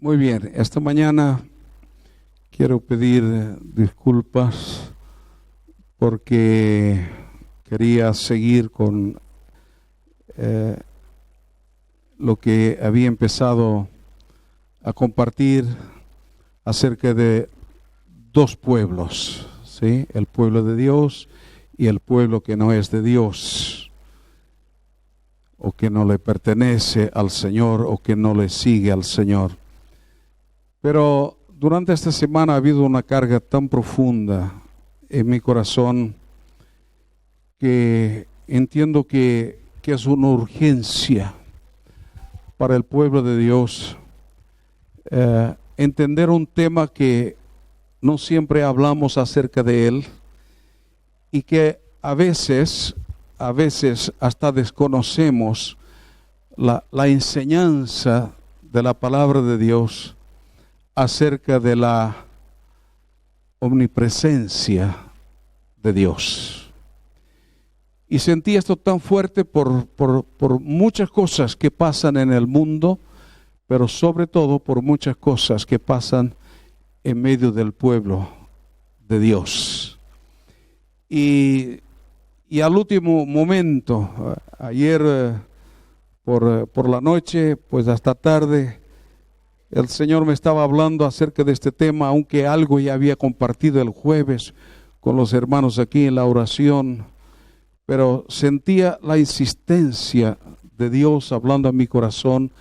Muy bien, esta mañana quiero pedir disculpas porque quería seguir con lo que había empezado a compartir acerca de dos pueblos, ¿sí? El pueblo de Dios y el pueblo que no es de Dios, o que no le pertenece al Señor, o que no le sigue al Señor. Pero durante esta semana ha habido una carga tan profunda en mi corazón que entiendo que es una urgencia para el pueblo de Dios entender un tema que no siempre hablamos acerca de él y que a veces hasta desconocemos la enseñanza de la palabra de Dios acerca de la omnipresencia de Dios. Y sentí esto tan fuerte por muchas cosas que pasan en el mundo, pero sobre todo por muchas cosas que pasan en medio del pueblo de Dios. Y al último momento, ayer por la noche, pues hasta tarde, el Señor me estaba hablando acerca de este tema, aunque algo ya había compartido el jueves con los hermanos aquí en la oración, pero sentía la insistencia de Dios hablando a mi corazón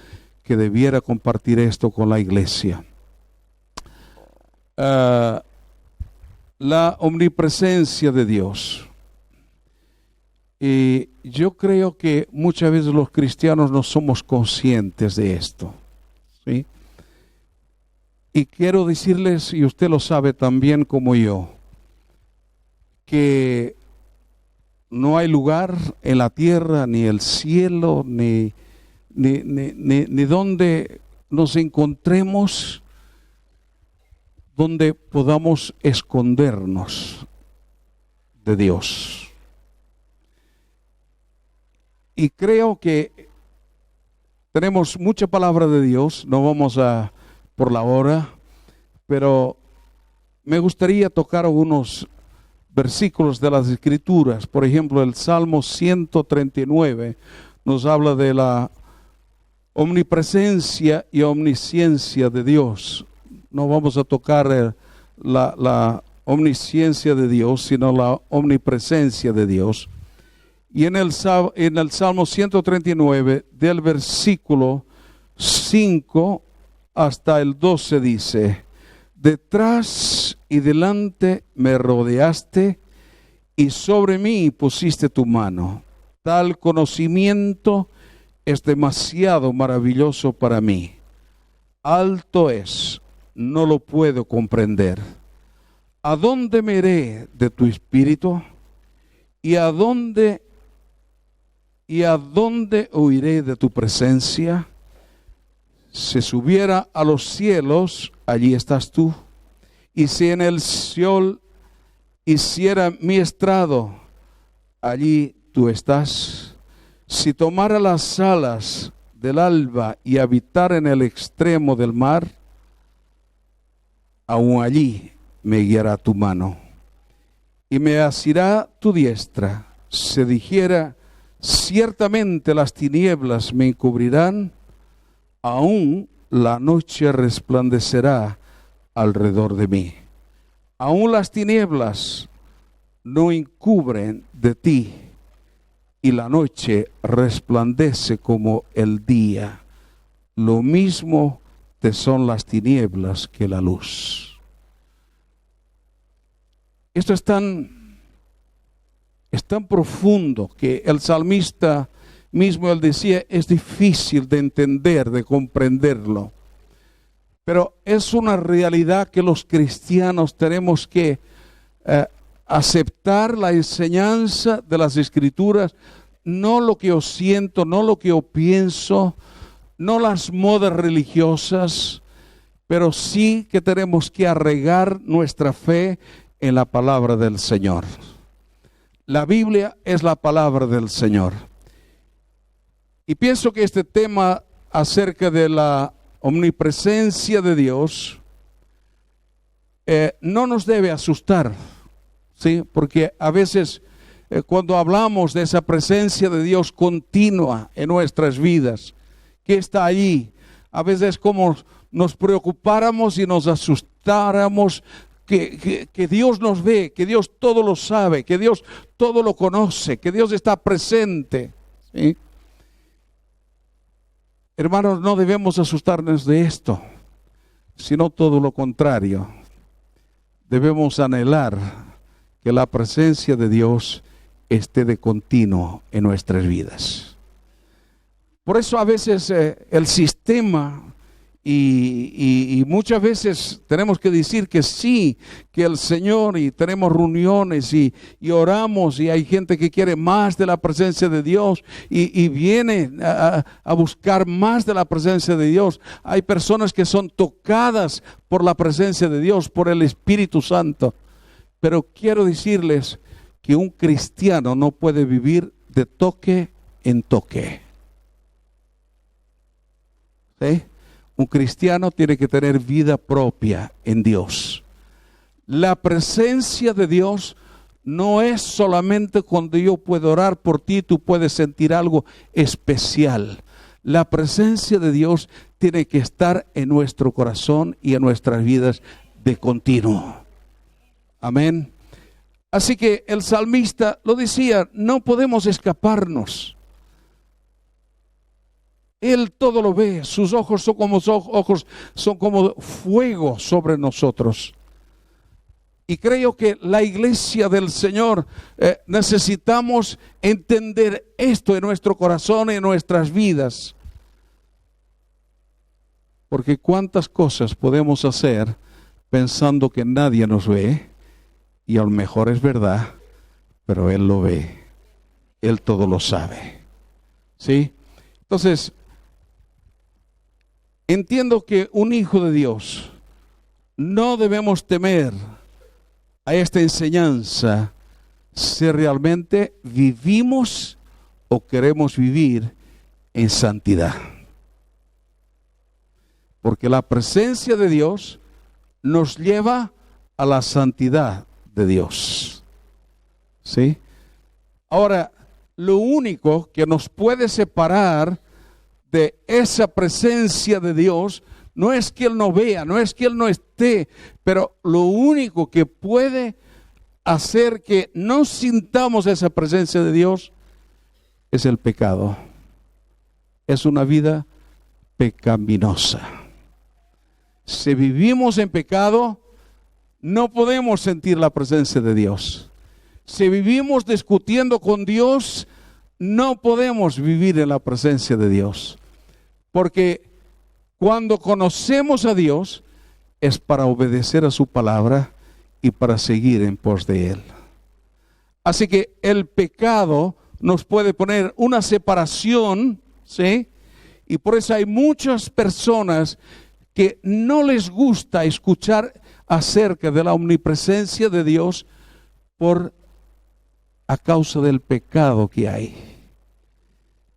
que debiera compartir esto con la iglesia. La omnipresencia de Dios. Y yo creo que muchas veces los cristianos no somos conscientes de esto, ¿sí? Y quiero decirles, y usted lo sabe también como yo, que no hay lugar en la tierra, ni el cielo, ni donde nos encontremos, donde podamos escondernos de Dios. Y creo que tenemos mucha palabra de Dios, no vamos a por la hora, pero me gustaría tocar algunos versículos de las Escrituras. Por ejemplo, el Salmo 139 nos habla de la omnipresencia y omnisciencia de Dios. No vamos a tocar la omnisciencia de Dios, sino la omnipresencia de Dios. Y en el Salmo 139, del versículo 5 hasta el 12 dice: detrás y delante me rodeaste y sobre mí pusiste tu mano. Tal conocimiento es demasiado maravilloso para mí. Alto es, no lo puedo comprender. ¿A dónde me iré de tu espíritu? ¿Y a dónde huiré de tu presencia? Si subiera a los cielos, allí estás tú. Y si en el Seol hiciera mi estrado, allí tú estás. Si tomara las alas del alba y habitara en el extremo del mar, aún allí me guiará tu mano y me asirá tu diestra. Se dijera, ciertamente las tinieblas me encubrirán, aún la noche resplandecerá alrededor de mí. Aún las tinieblas no encubren de ti, y la noche resplandece como el día. Lo mismo te son las tinieblas que la luz. Esto es tan profundo que el salmista mismo, él decía, es difícil de entender, de comprenderlo. Pero es una realidad que los cristianos tenemos que aceptar la enseñanza de las Escrituras, no lo que yo siento, no lo que yo pienso, no las modas religiosas, pero sí que tenemos que arraigar nuestra fe en la palabra del Señor. La Biblia es la palabra del Señor. Y pienso que este tema acerca de la omnipresencia de Dios no nos debe asustar, ¿sí? Porque a veces cuando hablamos de esa presencia de Dios continua en nuestras vidas, que está allí, a veces es como nos preocupáramos y nos asustáramos, que Dios nos ve, que Dios todo lo sabe, que Dios todo lo conoce, que Dios está presente, ¿sí? Hermanos, no debemos asustarnos de esto, sino todo lo contrario. Debemos anhelar que la presencia de Dios esté de continuo en nuestras vidas. Por eso a veces el sistema y muchas veces tenemos que decir que sí, que el Señor, y tenemos reuniones y oramos, y hay gente que quiere más de la presencia de Dios y viene a buscar más de la presencia de Dios. Hay personas que son tocadas por la presencia de Dios, por el Espíritu Santo. Pero quiero decirles que un cristiano no puede vivir de toque en toque, ¿sí? Un cristiano tiene que tener vida propia en Dios. La presencia de Dios no es solamente cuando yo puedo orar por ti, tú puedes sentir algo especial. La presencia de Dios tiene que estar en nuestro corazón y en nuestras vidas de continuo. Amén. Así que el salmista lo decía, no podemos escaparnos. Él todo lo ve, sus ojos son como fuego sobre nosotros. Y creo que la iglesia del Señor necesitamos entender esto en nuestro corazón y en nuestras vidas. Porque cuántas cosas podemos hacer pensando que nadie nos ve, y a lo mejor es verdad, pero Él lo ve, Él todo lo sabe, ¿sí? Entonces, entiendo que un hijo de Dios no debemos temer a esta enseñanza si realmente vivimos o queremos vivir en santidad. Porque la presencia de Dios nos lleva a la santidad de Dios, ¿sí? Ahora, lo único que nos puede separar de esa presencia de Dios no es que Él no vea, no es que Él no esté, pero lo único que puede hacer que no sintamos esa presencia de Dios es el pecado. Es una vida pecaminosa. Si vivimos en pecado, no podemos sentir la presencia de Dios. Si vivimos discutiendo con Dios, no podemos vivir en la presencia de Dios. Porque cuando conocemos a Dios, es para obedecer a su palabra y para seguir en pos de Él. Así que el pecado nos puede poner una separación, ¿sí? Y por eso hay muchas personas que no les gusta escuchar acerca de la omnipresencia de Dios a causa del pecado que hay.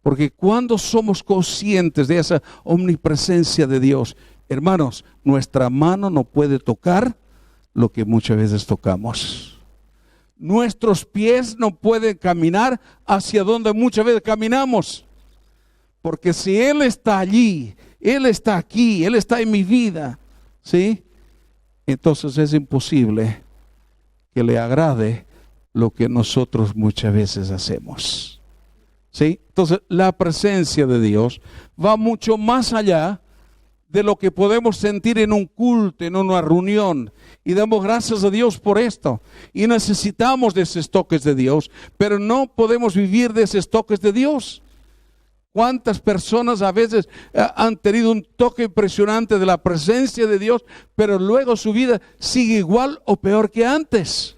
Porque cuando somos conscientes de esa omnipresencia de Dios, hermanos, nuestra mano no puede tocar lo que muchas veces tocamos. Nuestros pies no pueden caminar hacia donde muchas veces caminamos. Porque si Él está allí, Él está aquí, Él está en mi vida, ¿sí? Entonces es imposible que le agrade lo que nosotros muchas veces hacemos, ¿sí? Entonces la presencia de Dios va mucho más allá de lo que podemos sentir en un culto, en una reunión. Y damos gracias a Dios por esto. Y necesitamos de esos toques de Dios, pero no podemos vivir de esos toques de Dios. ¿Cuántas personas a veces han tenido un toque impresionante de la presencia de Dios, pero luego su vida sigue igual o peor que antes?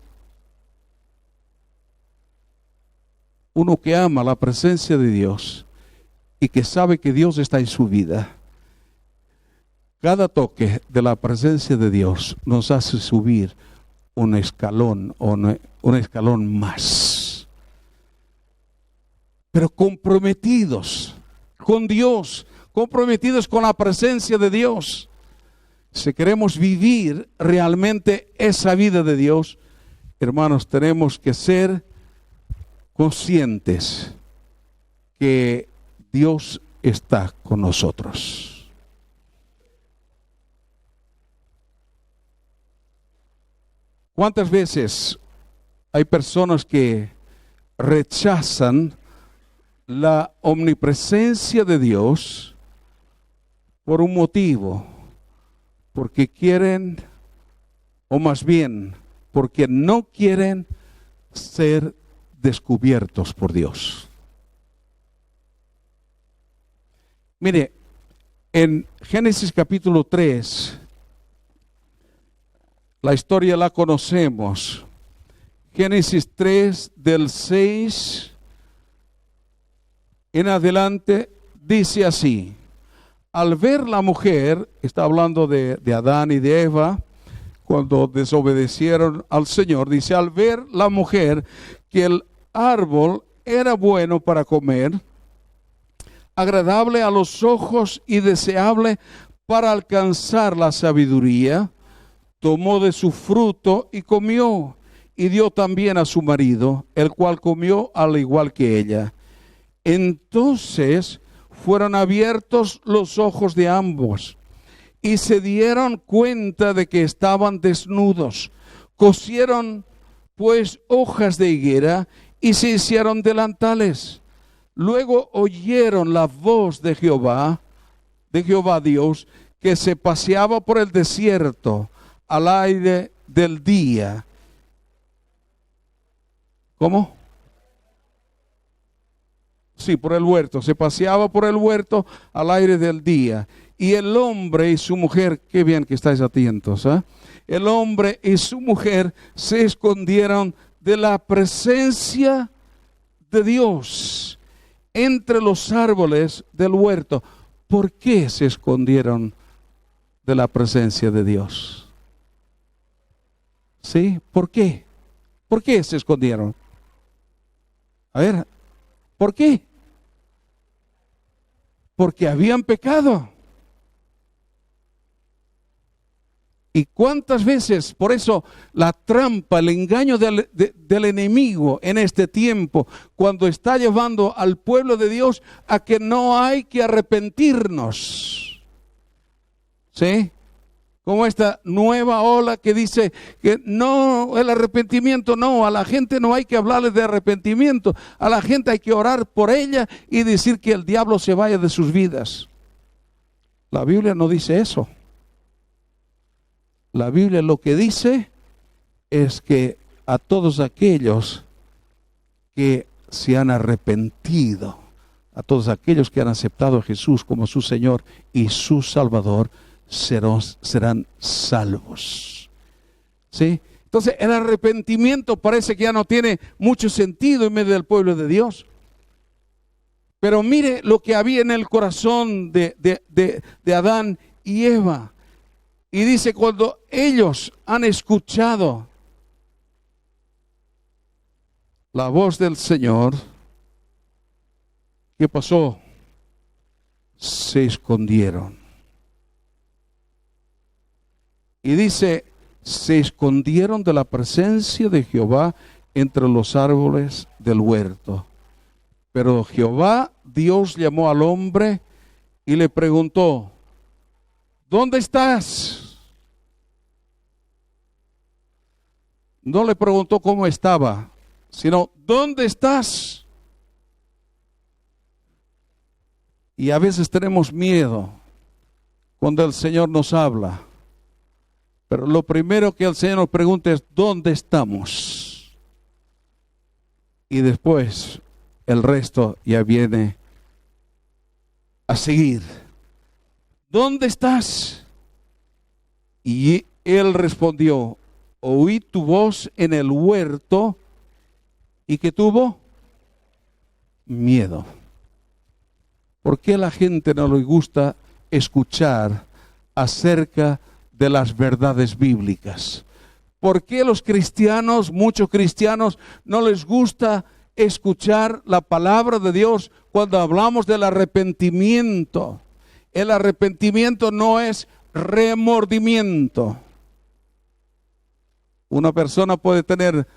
Uno que ama la presencia de Dios y que sabe que Dios está en su vida, cada toque de la presencia de Dios nos hace subir un escalón más. Pero comprometidos con Dios, comprometidos con la presencia de Dios. Si queremos vivir realmente esa vida de Dios, hermanos, tenemos que ser conscientes que Dios está con nosotros. ¿Cuántas veces hay personas que rechazan la omnipresencia de Dios por un motivo? Porque quieren, o más bien, porque no quieren ser descubiertos por Dios. Mire, en Génesis capítulo 3, la historia la conocemos. Génesis 3, del 6 en adelante, dice así: al ver la mujer, está hablando de Adán y de Eva, cuando desobedecieron al Señor, dice, al ver la mujer que el árbol era bueno para comer, agradable a los ojos y deseable para alcanzar la sabiduría, tomó de su fruto y comió, y dio también a su marido, el cual comió al igual que ella. Entonces fueron abiertos los ojos de ambos, y se dieron cuenta de que estaban desnudos. Cosieron pues hojas de higuera y se hicieron delantales. Luego oyeron la voz de Jehová Dios, que se paseaba por el desierto al aire del día. ¿Cómo? Sí, por el huerto. Se paseaba por el huerto al aire del día. Y el hombre y su mujer, qué bien que estáis atentos, ¿eh? El hombre y su mujer se escondieron de la presencia de Dios entre los árboles del huerto. ¿Por qué se escondieron de la presencia de Dios? ¿Sí? ¿Por qué? ¿Por qué se escondieron? A ver, ¿por qué? Porque habían pecado. ¿Y cuántas veces? Por eso la trampa, el engaño del enemigo en este tiempo, cuando está llevando al pueblo de Dios a que no hay que arrepentirnos. ¿Sí? Como esta nueva ola que dice que no, el arrepentimiento no, a la gente no hay que hablarles de arrepentimiento, a la gente hay que orar por ella y decir que el diablo se vaya de sus vidas. La Biblia no dice eso. La Biblia lo que dice es que a todos aquellos que se han arrepentido, a todos aquellos que han aceptado a Jesús como su Señor y su Salvador, serán salvos. ¿Sí? Entonces el arrepentimiento parece que ya no tiene mucho sentido en medio del pueblo de Dios. Pero mire lo que había en el corazón de Adán y Eva. Y dice, cuando ellos han escuchado la voz del Señor, ¿qué pasó? Se escondieron. Y dice, se escondieron de la presencia de Jehová entre los árboles del huerto. Pero Jehová, Dios, llamó al hombre y le preguntó, ¿dónde estás? No le preguntó cómo estaba, sino ¿dónde estás? Y a veces tenemos miedo cuando el Señor nos habla. Pero lo primero que el Señor nos pregunta es ¿dónde estamos? Y después el resto ya viene a seguir. ¿Dónde estás? Y él respondió, oí tu voz en el huerto. ¿Y qué tuvo? Miedo. ¿Por qué a la gente no le gusta escuchar acerca de las verdades bíblicas? ¿Por qué los cristianos, muchos cristianos, no les gusta escuchar la palabra de Dios cuando hablamos del arrepentimiento? el arrepentimiento no es remordimiento. Una persona puede tener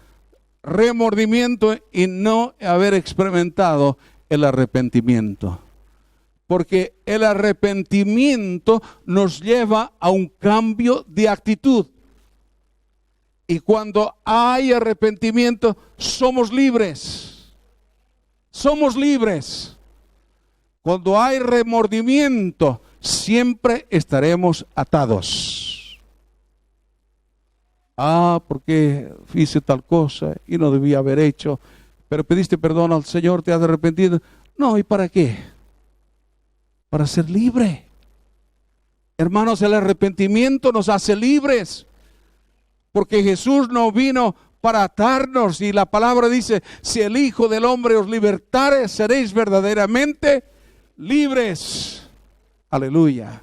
remordimiento y no haber experimentado el arrepentimiento. Porque el arrepentimiento nos lleva a un cambio de actitud. Y cuando hay arrepentimiento, somos libres. Somos libres. Cuando hay remordimiento, siempre estaremos atados. Porque hice tal cosa y no debía haber hecho, pero pediste perdón al Señor, te has arrepentido. No, ¿y para qué? Para ser libre. Hermanos, el arrepentimiento nos hace libres, porque Jesús no vino para atarnos, y la palabra dice: si el Hijo del Hombre os libertare, seréis verdaderamente libres. Aleluya.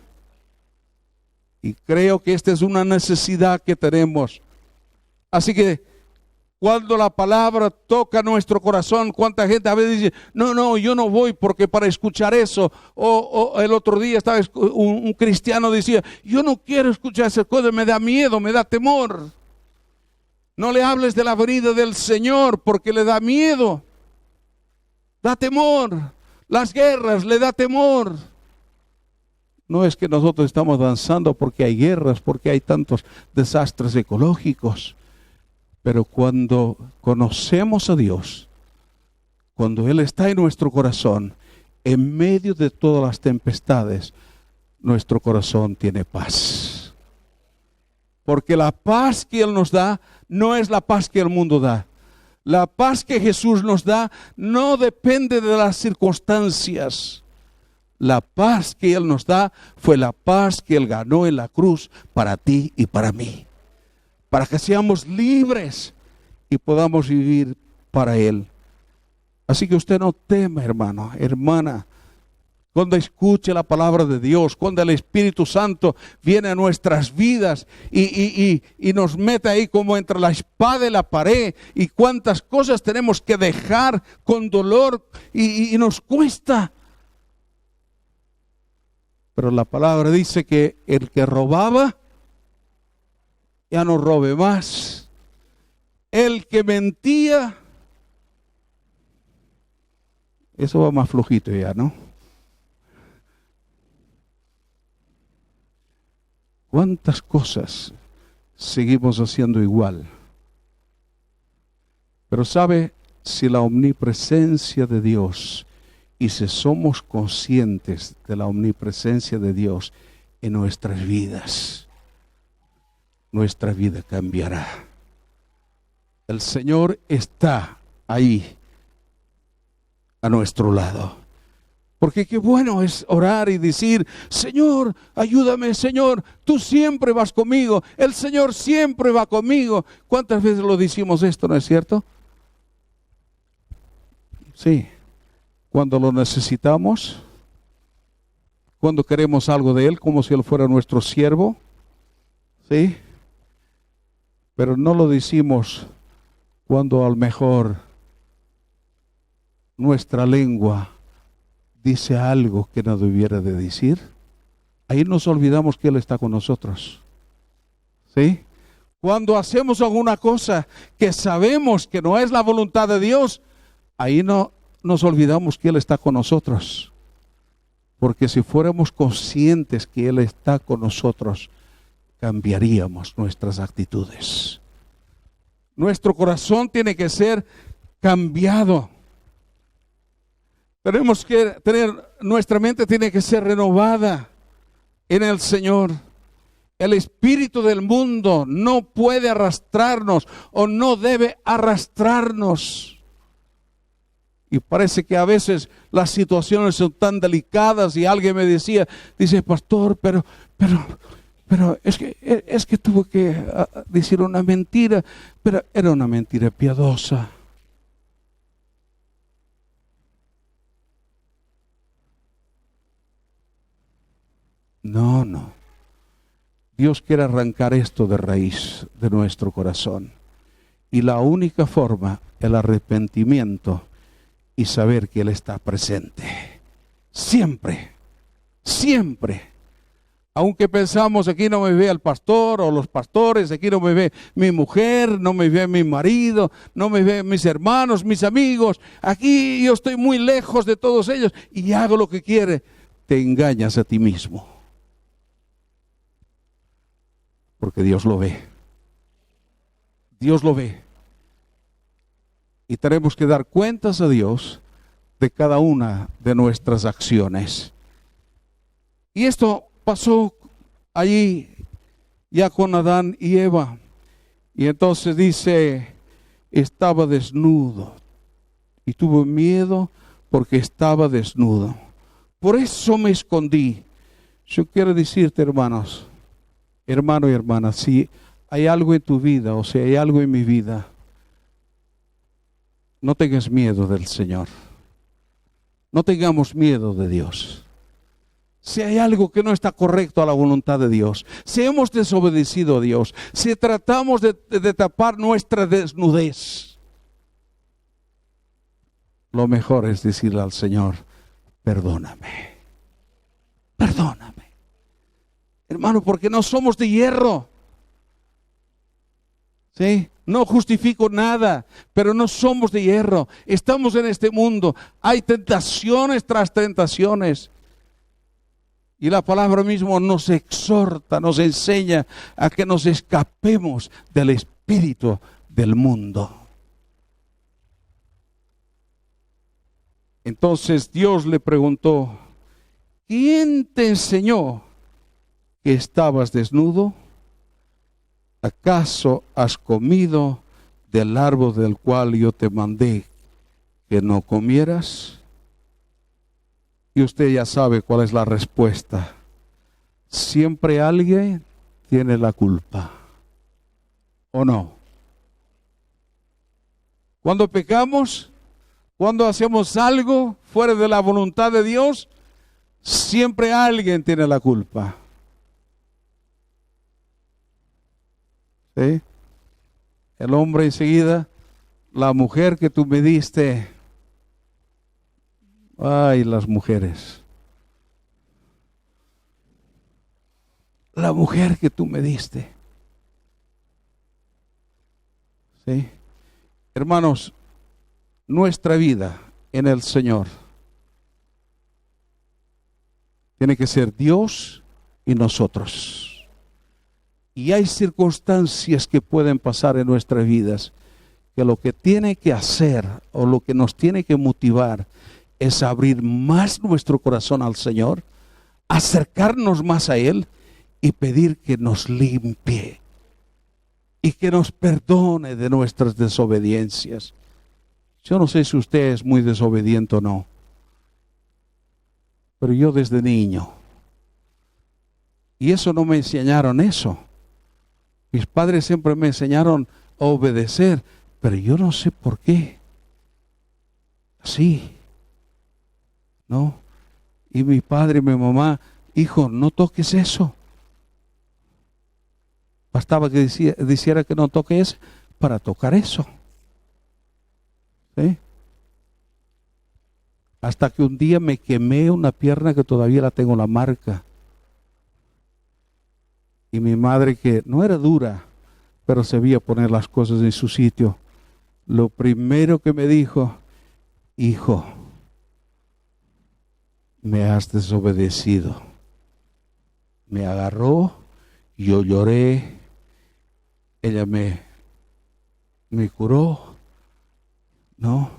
Y creo que esta es una necesidad que tenemos. Así que cuando la palabra toca nuestro corazón, cuánta gente a veces dice: no, yo no voy porque para escuchar eso. O el otro día estaba un cristiano decía: yo no quiero escuchar esas cosas, me da miedo, me da temor. No le hables de la venida del Señor porque le da miedo, da temor. Las guerras le da temor. No es que nosotros estamos avanzando porque hay guerras, porque hay tantos desastres ecológicos. Pero cuando conocemos a Dios, cuando Él está en nuestro corazón, en medio de todas las tempestades, nuestro corazón tiene paz. Porque la paz que Él nos da no es la paz que el mundo da. La paz que Jesús nos da no depende de las circunstancias. La paz que Él nos da fue la paz que Él ganó en la cruz para ti y para mí. Para que seamos libres y podamos vivir para Él. Así que usted no tema, hermano, hermana, cuando escuche la palabra de Dios, cuando el Espíritu Santo viene a nuestras vidas y nos mete ahí como entre la espada y la pared, y cuántas cosas tenemos que dejar con dolor y nos cuesta. Pero la palabra dice que el que robaba, ya no robe más. El que mentía, eso va más flojito ya, ¿no? ¿Cuántas cosas seguimos haciendo igual? Pero sabe, si la omnipresencia de Dios, y si somos conscientes de la omnipresencia de Dios en nuestras vidas, nuestra vida cambiará. El Señor está ahí a nuestro lado. Porque qué bueno es orar y decir: Señor, ayúdame, Señor, tú siempre vas conmigo, el Señor siempre va conmigo. ¿Cuántas veces lo decimos esto, no es cierto? Sí, cuando lo necesitamos, cuando queremos algo de Él, como si Él fuera nuestro siervo, ¿sí? Pero no lo decimos cuando a lo mejor nuestra lengua dice algo que no debiera de decir. Ahí nos olvidamos que Él está con nosotros, ¿sí? Cuando hacemos alguna cosa que sabemos que no es la voluntad de Dios, ahí no nos olvidamos que Él está con nosotros. Porque si fuéramos conscientes que Él está con nosotros, cambiaríamos nuestras actitudes. Nuestro corazón tiene que ser cambiado. Tenemos que tener, nuestra mente tiene que ser renovada en el Señor. El espíritu del mundo no puede arrastrarnos o no debe arrastrarnos. Y parece que a veces las situaciones son tan delicadas, y alguien me decía, dice: pastor, pero es que tuvo que decir una mentira, pero era una mentira piadosa. No. Dios quiere arrancar esto de raíz de nuestro corazón. Y la única forma, el arrepentimiento y saber que Él está presente. Siempre, Siempre. Aunque pensamos, aquí no me ve el pastor o los pastores, aquí no me ve mi mujer, no me ve mi marido, no me ve mis hermanos, mis amigos. Aquí yo estoy muy lejos de todos ellos y hago lo que quiere. Te engañas a ti mismo. Porque Dios lo ve. Dios lo ve. Y tenemos que dar cuentas a Dios de cada una de nuestras acciones. Y esto pasó allí ya con Adán y Eva. Y entonces dice, estaba desnudo. Y tuvo miedo porque estaba desnudo. Por eso me escondí. Yo quiero decirte, hermanos, hermano y hermana, si hay algo en tu vida o si hay algo en mi vida, no tengas miedo del Señor. No tengamos miedo de Dios. Si hay algo que no está correcto a la voluntad de Dios, si hemos desobedecido a Dios, si tratamos de tapar nuestra desnudez, lo mejor es decirle al Señor, perdóname, perdóname. Hermano, porque no somos de hierro. ¿Sí? No justifico nada, pero no somos de hierro. Estamos en este mundo. Hay tentaciones tras tentaciones. Y la palabra mismo nos exhorta, nos enseña a que nos escapemos del espíritu del mundo. Entonces Dios le preguntó, ¿quién te enseñó que estabas desnudo? ¿Acaso has comido del árbol del cual yo te mandé que no comieras? Y usted ya sabe cuál es la respuesta. Siempre alguien tiene la culpa, ¿o no? Cuando pecamos, cuando hacemos algo fuera de la voluntad de Dios, siempre alguien tiene la culpa. ¿Sí? El hombre enseguida, la mujer que tú me diste. Ay, las mujeres. La mujer que tú me diste. ¿Sí? Hermanos, nuestra vida en el Señor tiene que ser Dios y nosotros. Y hay circunstancias que pueden pasar en nuestras vidas que lo que tiene que hacer o lo que nos tiene que motivar es abrir más nuestro corazón al Señor, acercarnos más a Él y pedir que nos limpie y que nos perdone de nuestras desobediencias. Yo no sé si usted es muy desobediente o no, pero yo desde niño, y eso no me enseñaron eso. Mis padres siempre me enseñaron a obedecer, pero yo no sé por qué. Así. ¿No? Y mi padre y mi mamá, hijo, no toques eso. Bastaba que dijera que no toques para tocar eso. ¿Sí? Hasta que un día me quemé una pierna que todavía la tengo la marca. Y mi madre, que no era dura, pero sabía poner las cosas en su sitio, lo primero que me dijo, hijo, me has desobedecido. Me agarró, yo lloré, ella me curó, ¿no?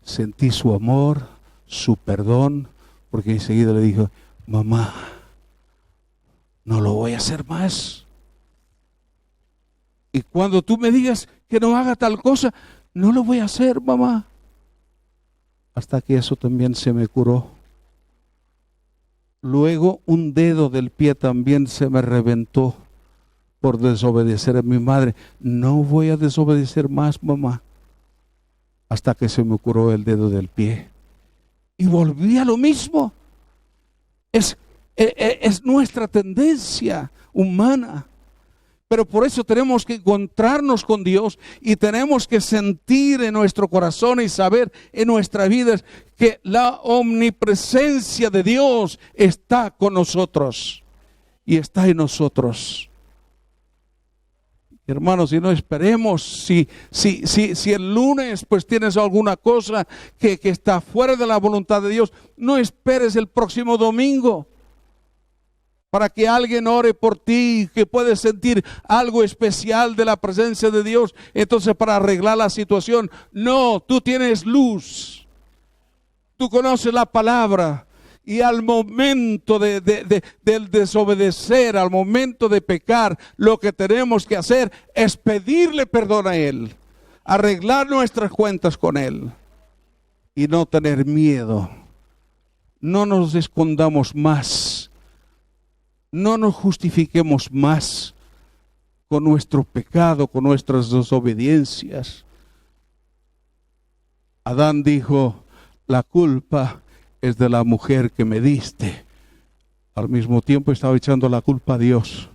Sentí su amor, su perdón, porque enseguida le dijo, mamá, no lo voy a hacer más. Y cuando tú me digas que no haga tal cosa, no lo voy a hacer, mamá. Hasta que eso también se me curó. Luego un dedo del pie también se me reventó por desobedecer a mi madre. No voy a desobedecer más, mamá. Hasta que se me curó el dedo del pie. Y volví a lo mismo. Es nuestra tendencia humana. Pero por eso tenemos que encontrarnos con Dios y tenemos que sentir en nuestro corazón y saber en nuestras vidas que la omnipresencia de Dios está con nosotros y está en nosotros. Hermanos, y no esperemos, si el lunes pues tienes alguna cosa que está fuera de la voluntad de Dios, no esperes el próximo domingo para que alguien ore por ti, que puedes sentir algo especial de la presencia de Dios, entonces para arreglar la situación. No, tú tienes luz, tú conoces la palabra, y al momento del desobedecer, al momento de pecar, lo que tenemos que hacer es pedirle perdón a Él, arreglar nuestras cuentas con Él y no tener miedo. No nos escondamos más, no nos justifiquemos más con nuestro pecado, con nuestras desobediencias. Adán dijo: la culpa es de la mujer que me diste. Al mismo tiempo estaba echando la culpa a Dios.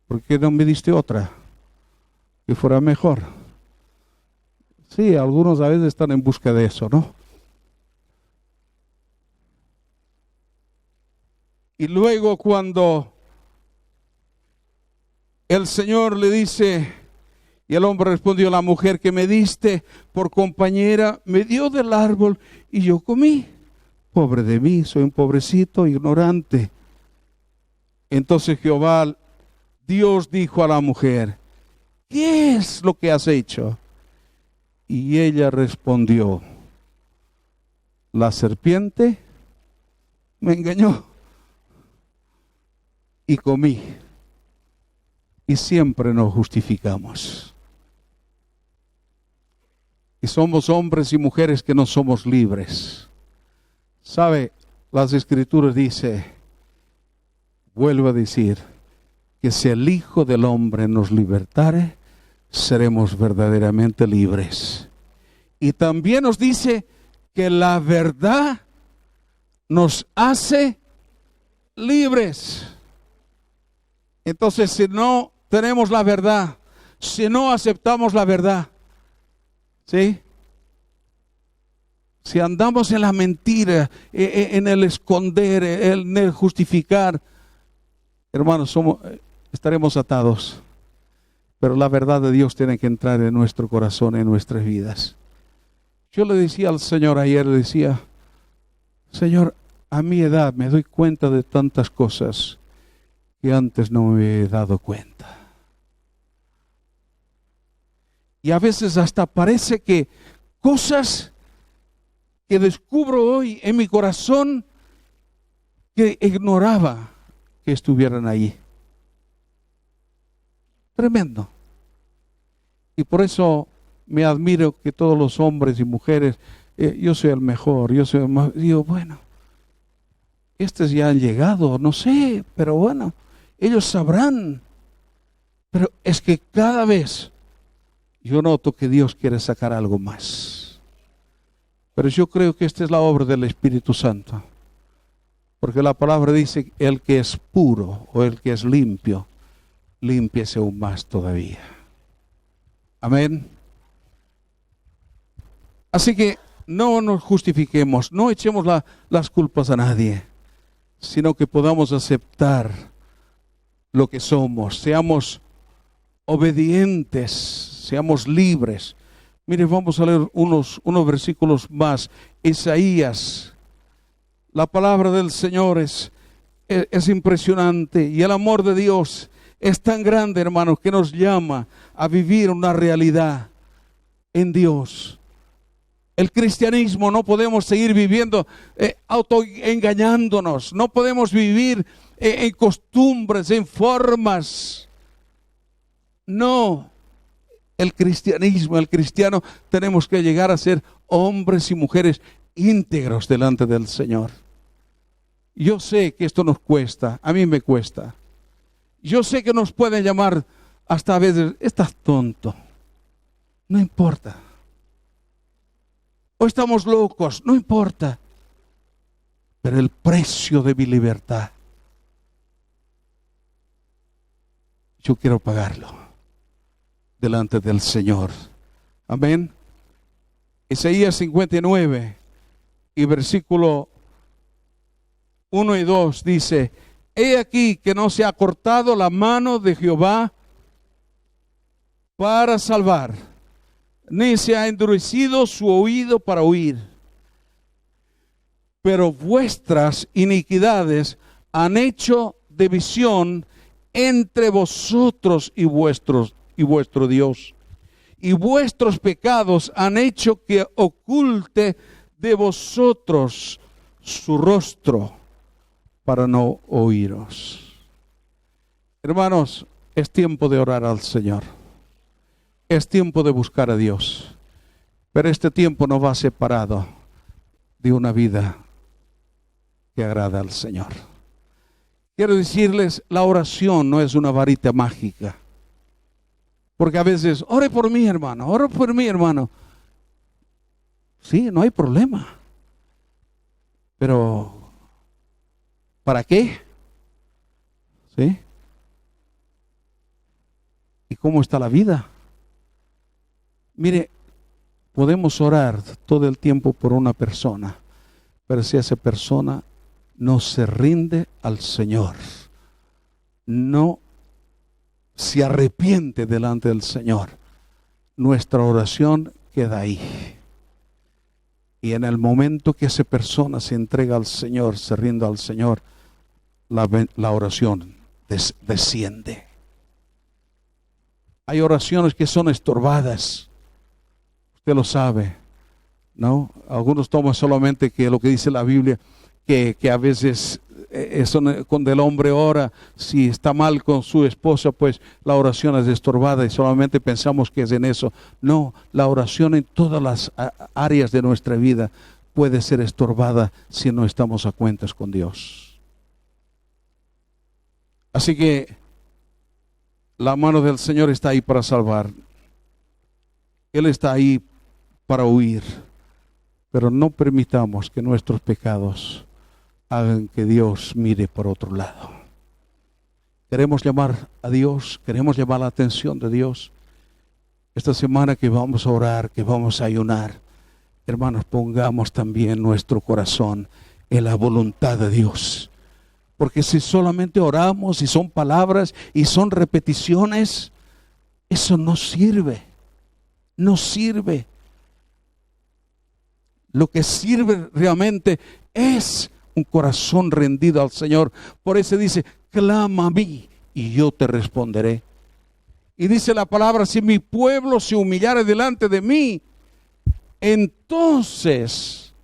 ¿Por qué no me diste otra que fuera mejor? Sí, algunos a veces están en busca de eso, ¿no? Y luego cuando el Señor le dice, y el hombre respondió: la mujer que me diste por compañera me dio del árbol y yo comí. Pobre de mí, soy un pobrecito ignorante. Entonces Jehová, Dios, dijo a la mujer: ¿qué es lo que has hecho? Y ella respondió: la serpiente me engañó y comí. Y siempre nos justificamos. Y somos hombres y mujeres que no somos libres. ¿Sabe? Las Escrituras dice, vuelvo a decir, que si el Hijo del Hombre nos libertare, seremos verdaderamente libres. Y también nos dice que la verdad nos hace libres. Entonces, si no tenemos la verdad, si no aceptamos la verdad, ¿sí? Si andamos en la mentira, en el esconder, en el justificar, hermanos, estaremos atados. Pero la verdad de Dios tiene que entrar en nuestro corazón, en nuestras vidas. Yo le decía al Señor ayer, le decía: Señor, a mi edad me doy cuenta de tantas cosas que antes no me he dado cuenta. Y a veces hasta parece que cosas que descubro hoy en mi corazón que ignoraba que estuvieran allí. Tremendo. Y por eso me admiro que todos los hombres y mujeres, yo soy el mejor, yo soy el más. Digo, bueno, estos ya han llegado, no sé, pero bueno, ellos sabrán. Pero es que cada vez yo noto que Dios quiere sacar algo más. Pero yo creo que esta es la obra del Espíritu Santo. Porque la palabra dice: el que es puro o el que es limpio, límpiese aún más todavía. Amén. Así que no nos justifiquemos, no echemos las culpas a nadie, sino que podamos aceptar lo que somos, seamos obedientes, seamos libres. Mire, vamos a leer unos versículos más. Isaías, la palabra del Señor es impresionante, y el amor de Dios es tan grande, hermanos, que nos llama a vivir una realidad en Dios. El cristianismo no podemos seguir viviendo autoengañándonos, no podemos vivir en costumbres, en formas. No. El cristiano, tenemos que llegar a ser hombres y mujeres íntegros delante del Señor. Yo sé que esto nos cuesta, a mí me cuesta. Yo sé que nos pueden llamar hasta a veces: estás tonto. No importa. O estamos locos, no importa. Pero el precio de mi libertad yo quiero pagarlo delante del Señor. Amén. Isaías 59 y versículo 1 y 2 dice: he aquí que no se ha cortado la mano de Jehová para salvar, ni se ha endurecido su oído para oír. Pero vuestras iniquidades han hecho división entre vosotros y vuestro Dios. Y vuestros pecados han hecho que oculte de vosotros su rostro para no oíros. Hermanos, es tiempo de orar al Señor. Es tiempo de buscar a Dios. Pero este tiempo no va separado de una vida que agrada al Señor. Quiero decirles, la oración no es una varita mágica. Porque a veces, ore por mí, hermano, ore por mí, hermano. Sí, no hay problema. Pero, ¿para qué? ¿Sí? ¿Y cómo está la vida? Mire, podemos orar todo el tiempo por una persona, pero si esa persona no se rinde al Señor, no se arrepiente delante del Señor, nuestra oración queda ahí. Y en el momento que esa persona se entrega al Señor, se rinde al Señor, la oración desciende. Hay oraciones que son estorbadas. Usted lo sabe, ¿no? Algunos toman solamente que lo que dice la Biblia, que a veces cuando el hombre ora, si está mal con su esposa, pues la oración es estorbada y solamente pensamos que es en eso. No, la oración en todas las áreas de nuestra vida puede ser estorbada si no estamos a cuentas con Dios. Así que la mano del Señor está ahí para salvar. Él está ahí para huir. Pero no permitamos que nuestros pecados hagan que Dios mire por otro lado. Queremos llamar a Dios, queremos llamar la atención de Dios. Esta semana que vamos a orar, que vamos a ayunar, hermanos, pongamos también nuestro corazón en la voluntad de Dios. Porque si solamente oramos y son palabras y son repeticiones, eso no sirve. No sirve. Lo que sirve realmente es un corazón rendido al Señor. Por eso dice, clama a mí y yo te responderé. Y dice la palabra, si mi pueblo se humillare delante de mí, entonces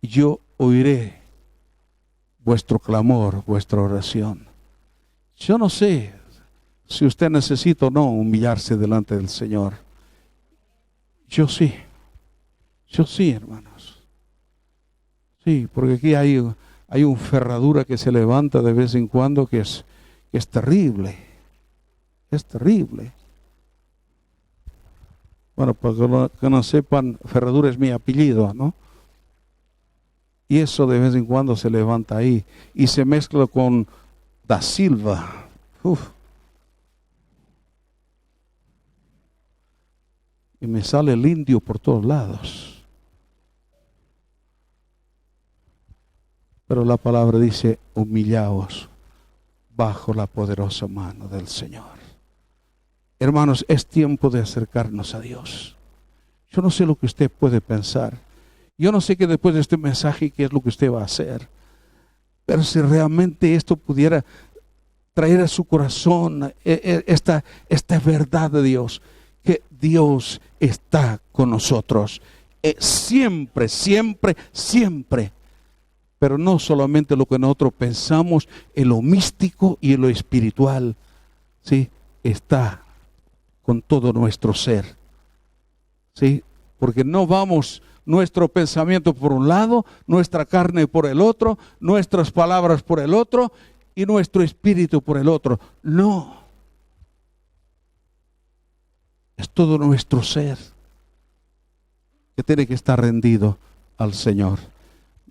yo oiré vuestro clamor, vuestra oración. Yo no sé si usted necesita o no humillarse delante del Señor. Yo sí, hermanos. Sí, porque aquí hay una ferradura que se levanta de vez en cuando que es terrible. Es terrible. Bueno, para que no sepan, ferradura es mi apellido, ¿no? Y eso de vez en cuando se levanta ahí y se mezcla con Da Silva. Uf. Y me sale el indio por todos lados. Pero la palabra dice, humillaos bajo la poderosa mano del Señor. Hermanos, es tiempo de acercarnos a Dios. Yo no sé lo que usted puede pensar. Yo no sé que después de este mensaje qué es lo que usted va a hacer. Pero si realmente esto pudiera traer a su corazón esta verdad de Dios, que Dios está con nosotros. Siempre, siempre, siempre. Pero no solamente lo que nosotros pensamos en lo místico y en lo espiritual, ¿sí? Está con todo nuestro ser, ¿sí? Porque no vamos nuestro pensamiento por un lado, nuestra carne por el otro, nuestras palabras por el otro y nuestro espíritu por el otro. No. Es todo nuestro ser que tiene que estar rendido al Señor.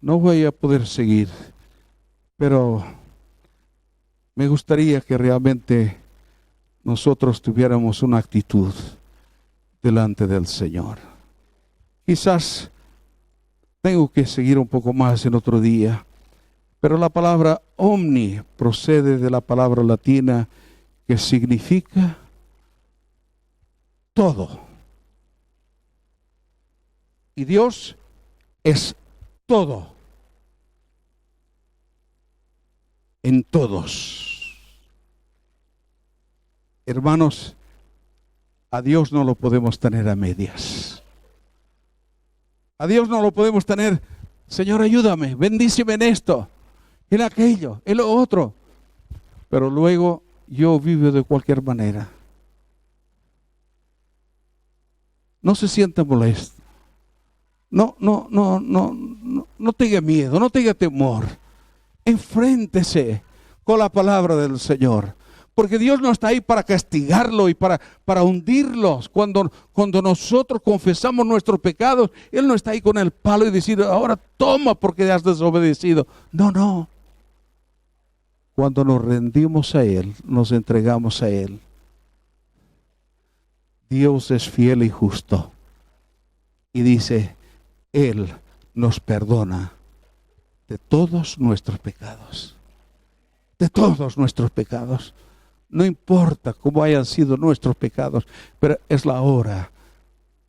No voy a poder seguir, pero me gustaría que realmente nosotros tuviéramos una actitud delante del Señor. Quizás tengo que seguir un poco más en otro día, pero la palabra omni procede de la palabra latina que significa todo. Y Dios es todo en todos. Hermanos, a Dios no lo podemos tener a medias. A Dios no lo podemos tener, Señor, ayúdame, bendíceme en esto, en aquello, en lo otro. Pero luego yo vivo de cualquier manera. No se sienta molesto. No tenga miedo, no tenga temor. Enfréntese con la palabra del Señor. Porque Dios no está ahí para castigarlo y para hundirlos. Cuando nosotros confesamos nuestros pecados, Él no está ahí con el palo y decir, ahora toma porque has desobedecido. No. Cuando nos rendimos a Él, nos entregamos a Él. Dios es fiel y justo. Y dice, Él nos perdona de todos nuestros pecados. De todos nuestros pecados. No importa cómo hayan sido nuestros pecados, pero es la hora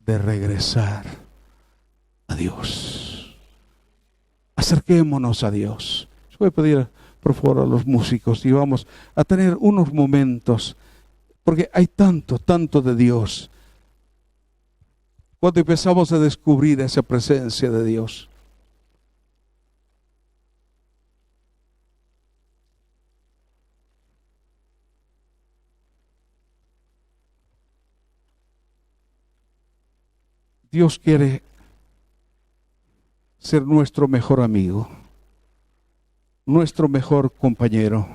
de regresar a Dios. Acerquémonos a Dios. Yo voy a pedir, por favor, a los músicos y vamos a tener unos momentos, porque hay tanto de Dios. Cuando empezamos a descubrir esa presencia de Dios. Dios quiere ser nuestro mejor amigo, nuestro mejor compañero.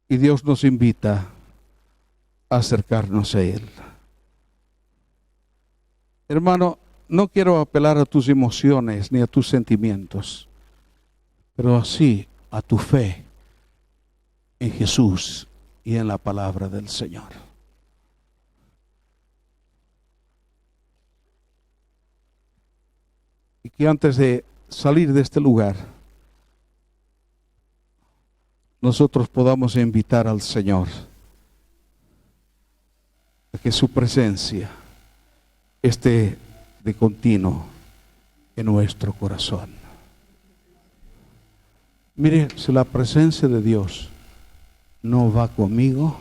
Y Dios nos invita a acercarnos a Él. Hermano, no quiero apelar a tus emociones ni a tus sentimientos, pero así a tu fe en Jesús y en la palabra del Señor. Y que antes de salir de este lugar, nosotros podamos invitar al Señor a que su presencia esté de continuo en nuestro corazón. Mire, si la presencia de Dios no va conmigo,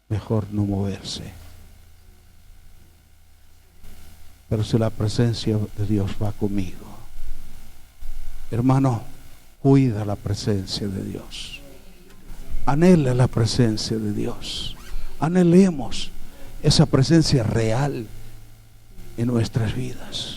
mejor no moverse. Pero si la presencia de Dios va conmigo, hermano, cuida la presencia de Dios. Anhela la presencia de Dios. Anhelemos esa presencia real en nuestras vidas.